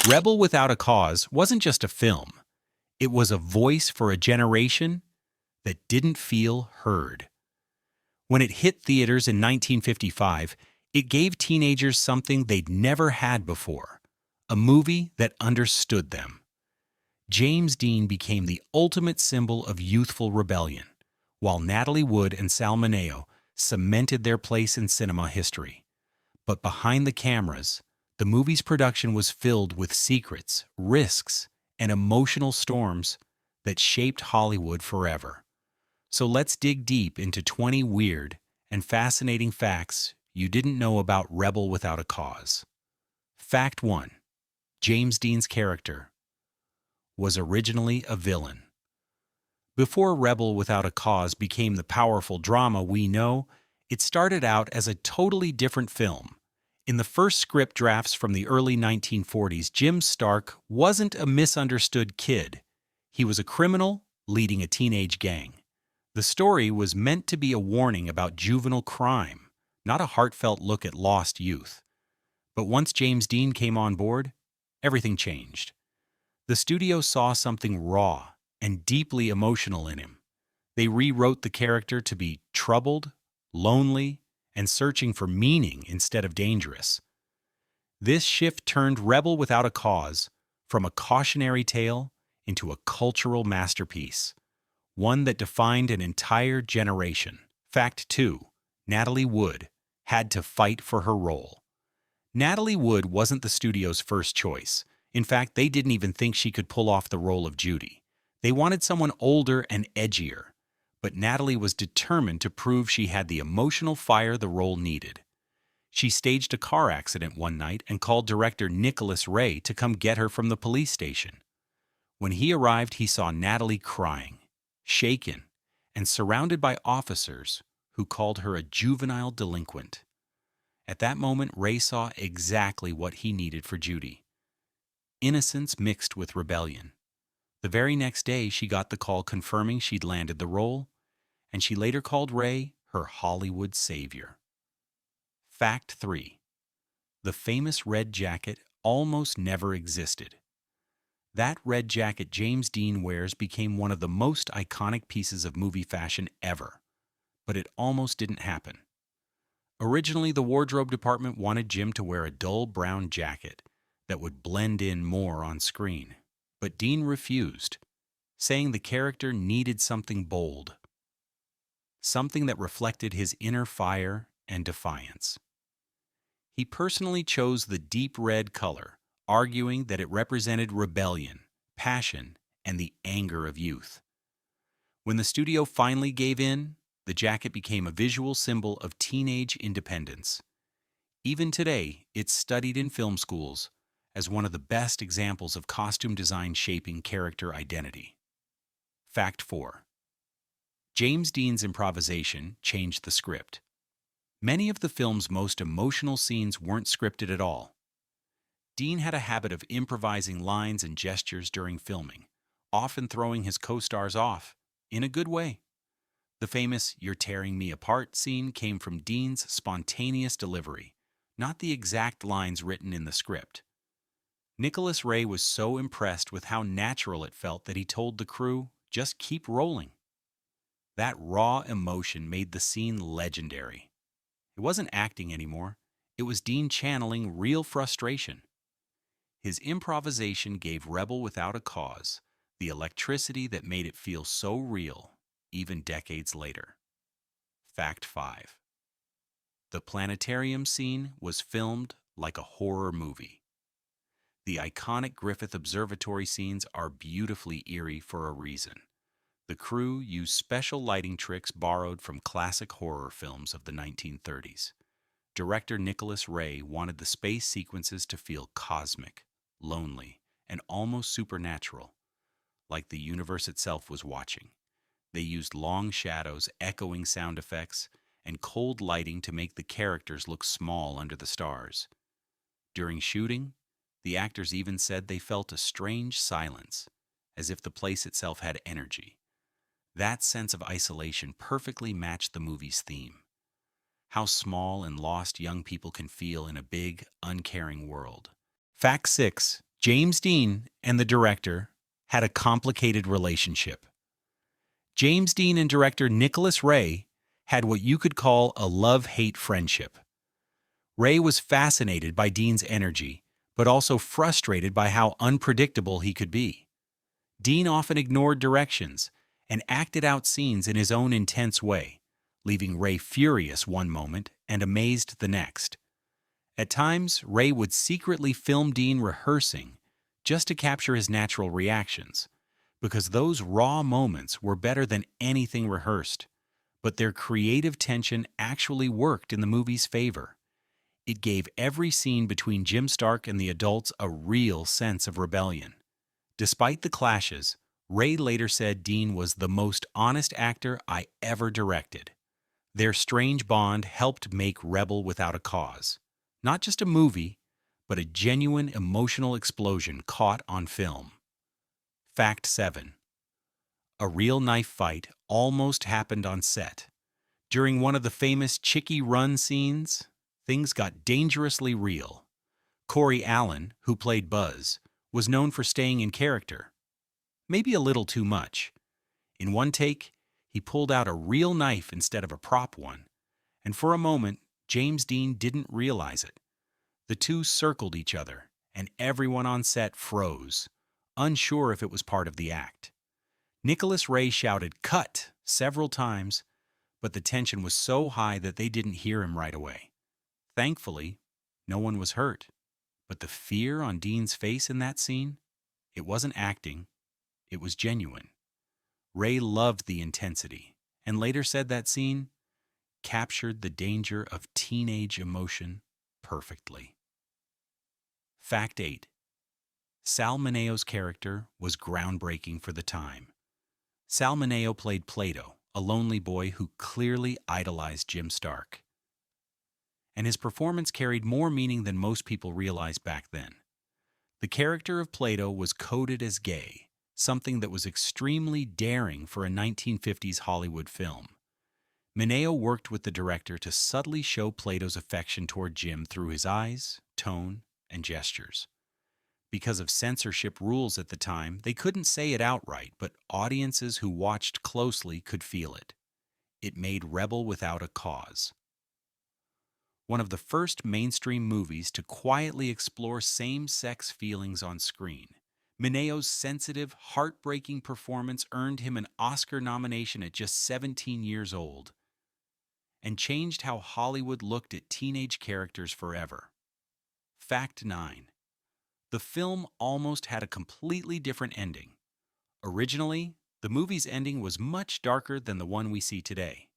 Rebel Without a Cause wasn't just a film, it was a voice for a generation that didn't feel heard. When it hit theaters in 1955, it gave teenagers something they'd never had before, a movie that understood them. James Dean became the ultimate symbol of youthful rebellion, while Natalie Wood and Sal Mineo cemented their place in cinema history. But behind the cameras, the movie's production was filled with secrets, risks, and emotional storms that shaped Hollywood forever. So let's dig deep into 20 weird and fascinating facts you didn't know about Rebel Without a Cause. Fact 1. James Dean's character was originally a villain. Before Rebel Without a Cause became the powerful drama we know, it started out as a totally different film. In the first script drafts from the early 1940s, Jim Stark wasn't a misunderstood kid. He was a criminal leading a teenage gang. The story was meant to be a warning about juvenile crime, not a heartfelt look at lost youth. But once James Dean came on board, everything changed. The studio saw something raw and deeply emotional in him. They rewrote the character to be troubled, lonely, and searching for meaning instead of dangerous. This shift turned Rebel Without a Cause from a cautionary tale into a cultural masterpiece, one that defined an entire generation. Fact 2. Natalie Wood had to fight for her role. Natalie Wood wasn't the studio's first choice. In fact, they didn't even think she could pull off the role of Judy. They wanted someone older and edgier, but Natalie was determined to prove she had the emotional fire the role needed. She staged a car accident one night and called director Nicholas Ray to come get her from the police station. When he arrived, he saw Natalie crying, shaken, and surrounded by officers who called her a juvenile delinquent. At that moment, Ray saw exactly what he needed for Judy: innocence mixed with rebellion. The very next day, she got the call confirming she'd landed the role, and she later called Ray her Hollywood savior. Fact 3. The famous red jacket almost never existed. That red jacket James Dean wears became one of the most iconic pieces of movie fashion ever, but it almost didn't happen. Originally, the wardrobe department wanted Jim to wear a dull brown jacket that would blend in more on screen, but Dean refused, saying the character needed something bold, something that reflected his inner fire and defiance. He personally chose the deep red color, arguing that it represented rebellion, passion, and the anger of youth. When the studio finally gave in, the jacket became a visual symbol of teenage independence. Even today, it's studied in film schools as one of the best examples of costume design shaping character identity. Fact 4. James Dean's improvisation changed the script. Many of the film's most emotional scenes weren't scripted at all. Dean had a habit of improvising lines and gestures during filming, often throwing his co-stars off, in a good way. The famous "You're Tearing Me Apart" scene came from Dean's spontaneous delivery, not the exact lines written in the script. Nicholas Ray was so impressed with how natural it felt that he told the crew, just keep rolling. That raw emotion made the scene legendary. It wasn't acting anymore. It was Dean channeling real frustration. His improvisation gave Rebel Without a Cause the electricity that made it feel so real, even decades later. Fact 5. The planetarium scene was filmed like a horror movie. The iconic Griffith Observatory scenes are beautifully eerie for a reason. The crew used special lighting tricks borrowed from classic horror films of the 1930s. Director Nicholas Ray wanted the space sequences to feel cosmic, lonely, and almost supernatural, like the universe itself was watching. They used long shadows, echoing sound effects, and cold lighting to make the characters look small under the stars. During shooting, the actors even said they felt a strange silence, as if the place itself had energy. That sense of isolation perfectly matched the movie's theme: how small and lost young people can feel in a big, uncaring world. Fact 6. James Dean and the director had a complicated relationship. James Dean and director Nicholas Ray had what you could call a love-hate friendship. Ray was fascinated by Dean's energy, but also frustrated by how unpredictable he could be. Dean often ignored directions and acted out scenes in his own intense way, leaving Ray furious one moment and amazed the next. At times, Ray would secretly film Dean rehearsing just to capture his natural reactions, because those raw moments were better than anything rehearsed. But their creative tension actually worked in the movie's favor. It gave every scene between Jim Stark and the adults a real sense of rebellion. Despite the clashes, Ray later said Dean was the most honest actor I ever directed. Their strange bond helped make Rebel Without a Cause not just a movie, but a genuine emotional explosion caught on film. Fact 7. A real knife fight almost happened on set. During one of the famous Chicky Run scenes, things got dangerously real. Corey Allen, who played Buzz, was known for staying in character. Maybe a little too much. In one take, he pulled out a real knife instead of a prop one, and for a moment, James Dean didn't realize it. The two circled each other, and everyone on set froze, unsure if it was part of the act. Nicholas Ray shouted "Cut" several times, but the tension was so high that they didn't hear him right away. Thankfully, no one was hurt, but the fear on Dean's face in that scene, it wasn't acting, it was genuine. Ray loved the intensity, and later said that scene captured the danger of teenage emotion perfectly. Fact 8. Sal Mineo's character was groundbreaking for the time. Sal Mineo played Plato, a lonely boy who clearly idolized Jim Stark. And his performance carried more meaning than most people realized back then. The character of Plato was coded as gay, something that was extremely daring for a 1950s Hollywood film. Mineo worked with the director to subtly show Plato's affection toward Jim through his eyes, tone, and gestures. Because of censorship rules at the time, they couldn't say it outright, but audiences who watched closely could feel it. It made Rebel Without a Cause one of the first mainstream movies to quietly explore same-sex feelings on screen. Mineo's sensitive, heartbreaking performance earned him an Oscar nomination at just 17 years old and changed how Hollywood looked at teenage characters forever. Fact 9. The film almost had a completely different ending. Originally, the movie's ending was much darker than the one we see today.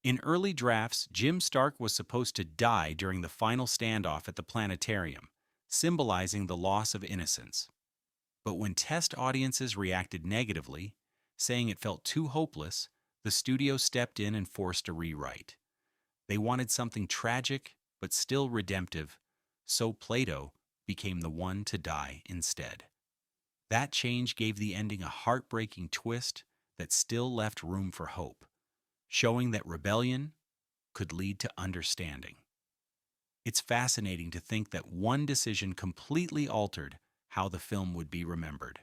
In early drafts, Jim Stark was supposed to die during the final standoff at the planetarium, symbolizing the loss of innocence. But when test audiences reacted negatively, saying it felt too hopeless, the studio stepped in and forced a rewrite. They wanted something tragic, but still redemptive, so Plato became the one to die instead. That change gave the ending a heartbreaking twist that still left room for hope, showing that rebellion could lead to understanding. It's fascinating to think that one decision completely altered how the film would be remembered.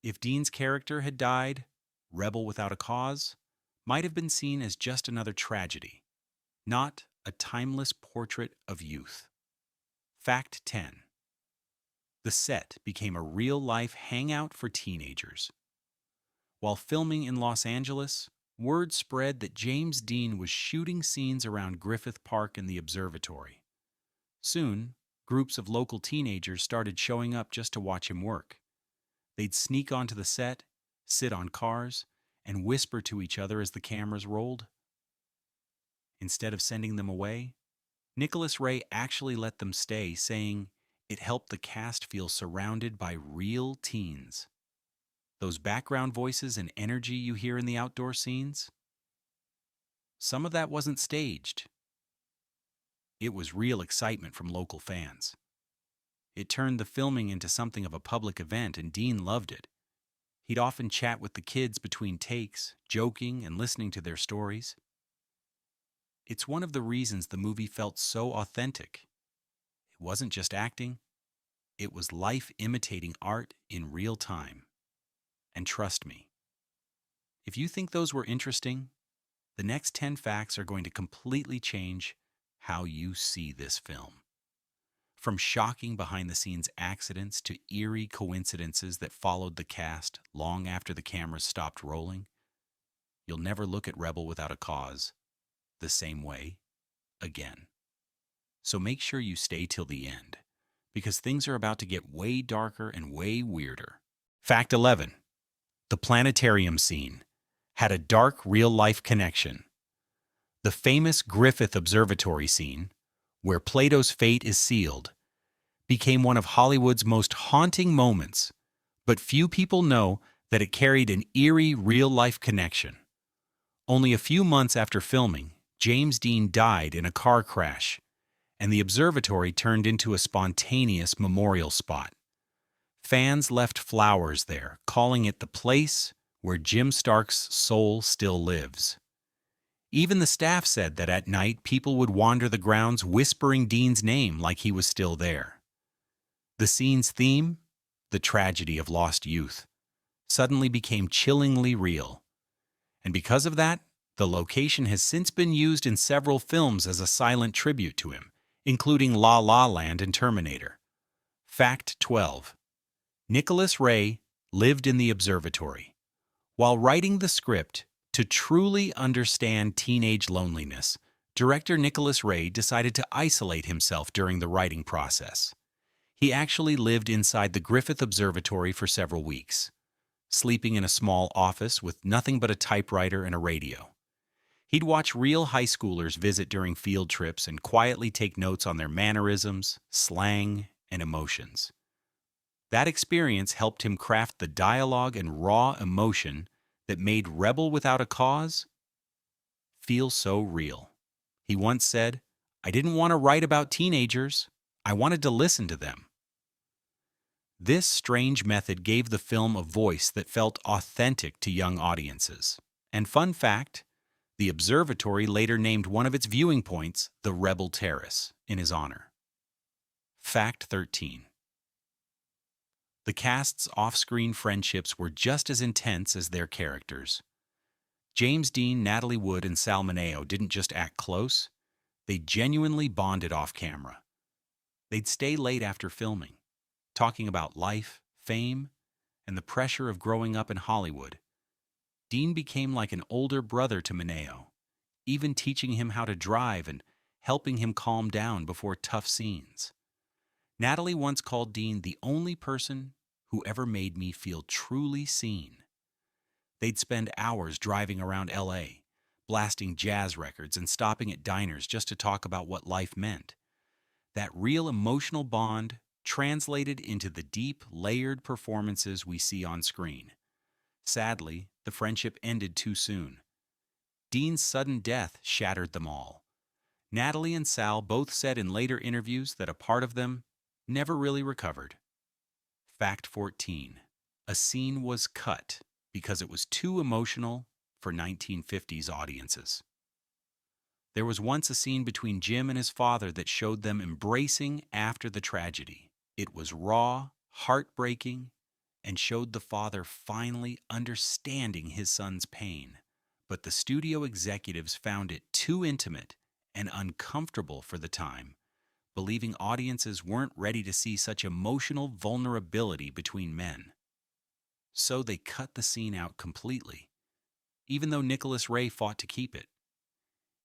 If Dean's character had died, Rebel Without a Cause might have been seen as just another tragedy, not a timeless portrait of youth. Fact 10. The set became a real-life hangout for teenagers. While filming in Los Angeles, word spread that James Dean was shooting scenes around Griffith Park and the observatory. Soon, groups of local teenagers started showing up just to watch him work. They'd sneak onto the set, sit on cars, and whisper to each other as the cameras rolled. Instead of sending them away, Nicholas Ray actually let them stay, saying it helped the cast feel surrounded by real teens. Those background voices and energy you hear in the outdoor scenes, some of that wasn't staged. It was real excitement from local fans. It turned the filming into something of a public event, and Dean loved it. He'd often chat with the kids between takes, joking and listening to their stories. It's one of the reasons the movie felt so authentic. It wasn't just acting, It was life imitating art in real time. And trust me, if you think those were interesting, the next 10 facts are going to completely change how you see this film. From shocking behind the scenes accidents to eerie coincidences that followed the cast long after the cameras stopped rolling, you'll never look at Rebel Without a Cause the same way again. So make sure you stay till the end, because things are about to get way darker and way weirder. Fact 11. The planetarium scene had a dark real-life connection. The famous Griffith Observatory scene, where Plato's fate is sealed, became one of Hollywood's most haunting moments, but few people know that it carried an eerie real-life connection. Only a few months after filming, James Dean died in a car crash, and the observatory turned into a spontaneous memorial spot. Fans left flowers there, calling it the place where Jim Stark's soul still lives. Even the staff said that at night people would wander the grounds whispering Dean's name like he was still there. The scene's theme, the tragedy of lost youth, suddenly became chillingly real. And because of that, the location has since been used in several films as a silent tribute to him, including La La Land and Terminator. Fact 12. Nicholas Ray lived in the observatory. While writing the script, to truly understand teenage loneliness, director Nicholas Ray decided to isolate himself during the writing process. He actually lived inside the Griffith Observatory for several weeks, sleeping in a small office with nothing but a typewriter and a radio. He'd watch real high schoolers visit during field trips and quietly take notes on their mannerisms, slang, and emotions. That experience helped him craft the dialogue and raw emotion that made Rebel Without a Cause feel so real. He once said, "I didn't want to write about teenagers. I wanted to listen to them." This strange method gave the film a voice that felt authentic to young audiences. And fun fact, the observatory later named one of its viewing points the Rebel Terrace in his honor. Fact 13. The cast's off-screen friendships were just as intense as their characters. James Dean, Natalie Wood, and Sal Mineo didn't just act close, they genuinely bonded off-camera. They'd stay late after filming, talking about life, fame, and the pressure of growing up in Hollywood. Dean became like an older brother to Mineo, even teaching him how to drive and helping him calm down before tough scenes. Natalie once called Dean the only person who ever made me feel truly seen. They'd spend hours driving around LA, blasting jazz records and stopping at diners just to talk about what life meant. That real emotional bond translated into the deep, layered performances we see on screen. Sadly, the friendship ended too soon. Dean's sudden death shattered them all. Natalie and Sal both said in later interviews that a part of them never really recovered. Fact 14. A scene was cut because it was too emotional for 1950s audiences. There was once a scene between Jim and his father that showed them embracing after the tragedy. It was raw, heartbreaking, and showed the father finally understanding his son's pain. But the studio executives found it too intimate and uncomfortable for the time, believing audiences weren't ready to see such emotional vulnerability between men. So they cut the scene out completely, even though Nicholas Ray fought to keep it.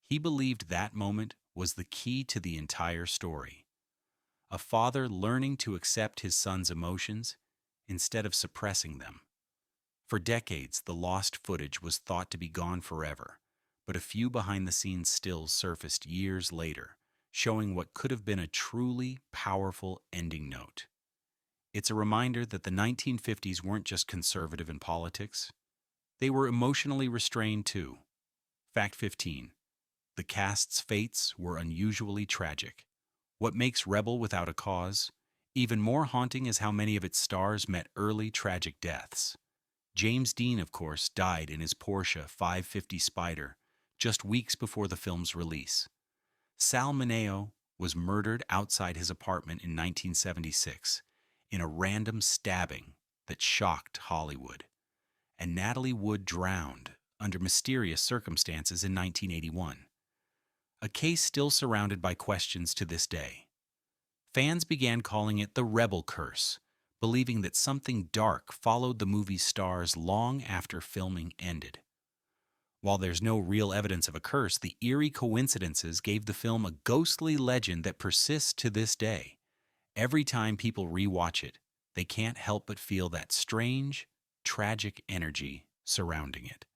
He believed that moment was the key to the entire story. A father learning to accept his son's emotions instead of suppressing them. For decades, the lost footage was thought to be gone forever, but a few behind-the-scenes stills surfaced years later, showing what could have been a truly powerful ending note. It's a reminder that the 1950s weren't just conservative in politics. They were emotionally restrained too. Fact 15. The cast's fates were unusually tragic. What makes Rebel Without a Cause even more haunting is how many of its stars met early tragic deaths. James Dean, of course, died in his Porsche 550 Spider just weeks before the film's release. Sal Mineo was murdered outside his apartment in 1976, in a random stabbing that shocked Hollywood, and Natalie Wood drowned under mysterious circumstances in 1981, a case still surrounded by questions to this day. Fans began calling it the Rebel Curse, believing that something dark followed the movie's stars long after filming ended. While there's no real evidence of a curse, the eerie coincidences gave the film a ghostly legend that persists to this day. Every time people rewatch it, they can't help but feel that strange, tragic energy surrounding it.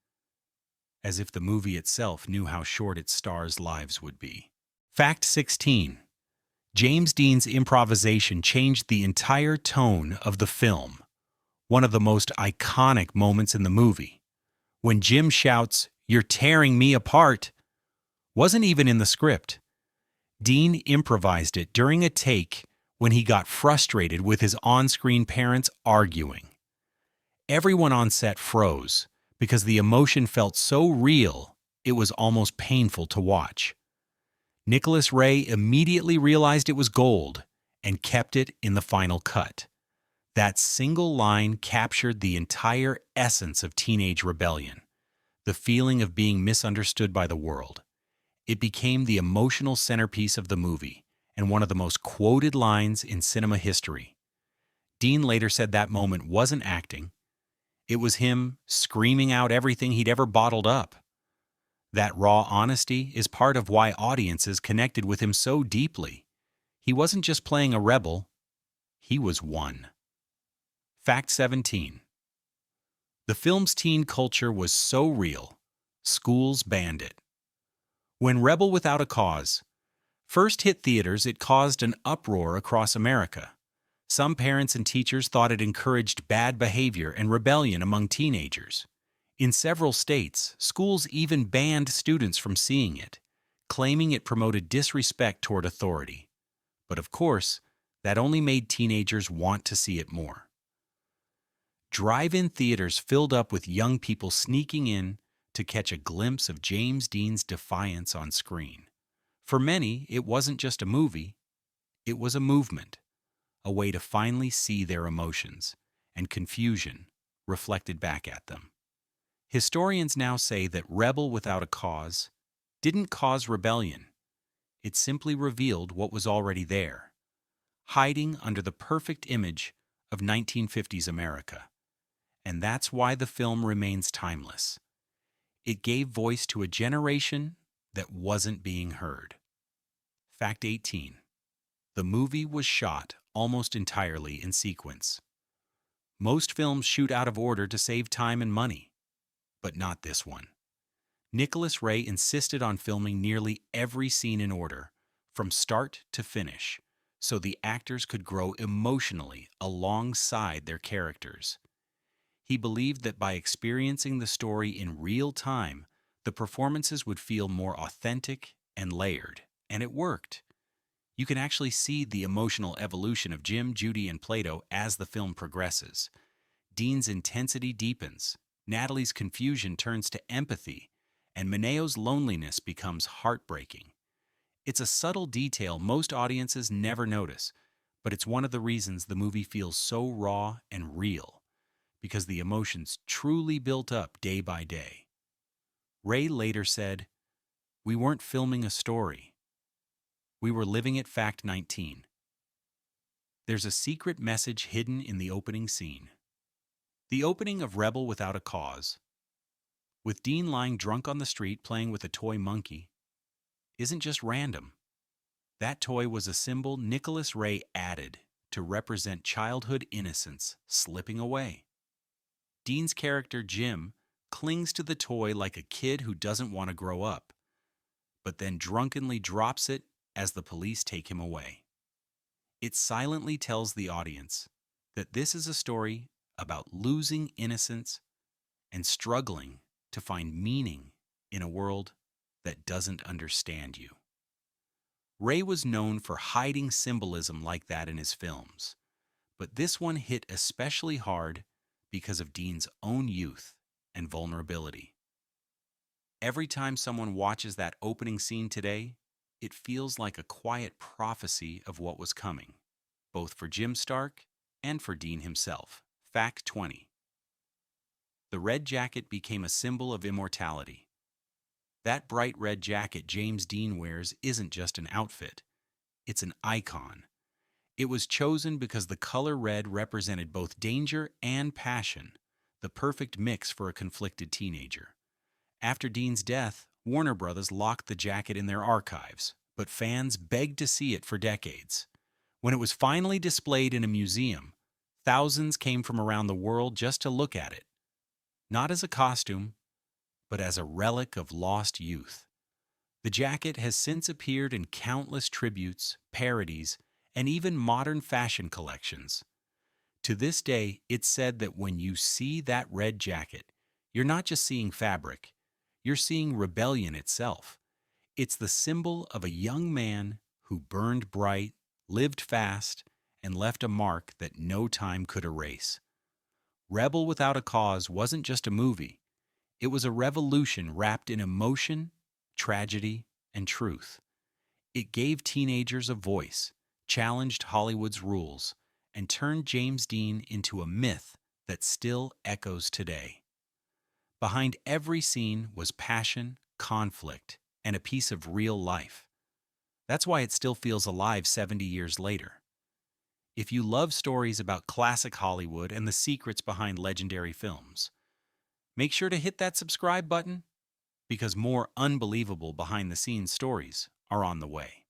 As if the movie itself knew how short its stars' lives would be. Fact 16. James Dean's improvisation changed the entire tone of the film. One of the most iconic moments in the movie, when Jim shouts, "You're tearing me apart," wasn't even in the script. Dean improvised it during a take when he got frustrated with his on-screen parents arguing. Everyone on set froze because the emotion felt so real it was almost painful to watch. Nicholas Ray immediately realized it was gold and kept it in the final cut. That single line captured the entire essence of teenage rebellion, the feeling of being misunderstood by the world. It became the emotional centerpiece of the movie and one of the most quoted lines in cinema history. Dean later said that moment wasn't acting. It was him screaming out everything he'd ever bottled up. That raw honesty is part of why audiences connected with him so deeply. He wasn't just playing a rebel, he was one. Fact 17. The film's teen culture was so real, schools banned it. When Rebel Without a Cause first hit theaters, it caused an uproar across America. Some parents and teachers thought it encouraged bad behavior and rebellion among teenagers. In several states, schools even banned students from seeing it, claiming it promoted disrespect toward authority. But of course, that only made teenagers want to see it more. Drive-in theaters filled up with young people sneaking in to catch a glimpse of James Dean's defiance on screen. For many, it wasn't just a movie, it was a movement, a way to finally see their emotions and confusion reflected back at them. Historians now say that Rebel Without a Cause didn't cause rebellion. It simply revealed what was already there, hiding under the perfect image of 1950s America. And that's why the film remains timeless. It gave voice to a generation that wasn't being heard. Fact 18. The movie was shot almost entirely in sequence. Most films shoot out of order to save time and money, but not this one. Nicholas Ray insisted on filming nearly every scene in order, from start to finish, so the actors could grow emotionally alongside their characters. He believed that by experiencing the story in real time, the performances would feel more authentic and layered, and it worked. You can actually see the emotional evolution of Jim, Judy, and Plato as the film progresses. Dean's intensity deepens, Natalie's confusion turns to empathy, and Mineo's loneliness becomes heartbreaking. It's a subtle detail most audiences never notice, but it's one of the reasons the movie feels so raw and real, because the emotions truly built up day by day. Ray later said, "We weren't filming a story. We were living it." Fact 19. There's a secret message hidden in the opening scene. The opening of Rebel Without a Cause, with Dean lying drunk on the street playing with a toy monkey, isn't just random. That toy was a symbol Nicholas Ray added to represent childhood innocence slipping away. Dean's character, Jim, clings to the toy like a kid who doesn't want to grow up, but then drunkenly drops it as the police take him away. It silently tells the audience that this is a story about losing innocence and struggling to find meaning in a world that doesn't understand you. Ray was known for hiding symbolism like that in his films, but this one hit especially hard because of Dean's own youth and vulnerability. Every time someone watches that opening scene today, it feels like a quiet prophecy of what was coming, both for Jim Stark and for Dean himself. Fact 20. The red jacket became a symbol of immortality. That bright red jacket James Dean wears isn't just an outfit, it's an icon. It was chosen because the color red represented both danger and passion, the perfect mix for a conflicted teenager. After Dean's death, Warner Brothers locked the jacket in their archives, but fans begged to see it for decades. When it was finally displayed in a museum, thousands came from around the world just to look at it, not as a costume, but as a relic of lost youth. The jacket has since appeared in countless tributes, parodies, and even modern fashion collections. To this day, it's said that when you see that red jacket, you're not just seeing fabric, you're seeing rebellion itself. It's the symbol of a young man who burned bright, lived fast, and left a mark that no time could erase. Rebel Without a Cause wasn't just a movie, it was a revolution wrapped in emotion, tragedy, and truth. It gave teenagers a voice, challenged Hollywood's rules, and turned James Dean into a myth that still echoes today. Behind every scene was passion, conflict, and a piece of real life. That's why it still feels alive 70 years later. If you love stories about classic Hollywood and the secrets behind legendary films, make sure to hit that subscribe button because more unbelievable behind-the-scenes stories are on the way.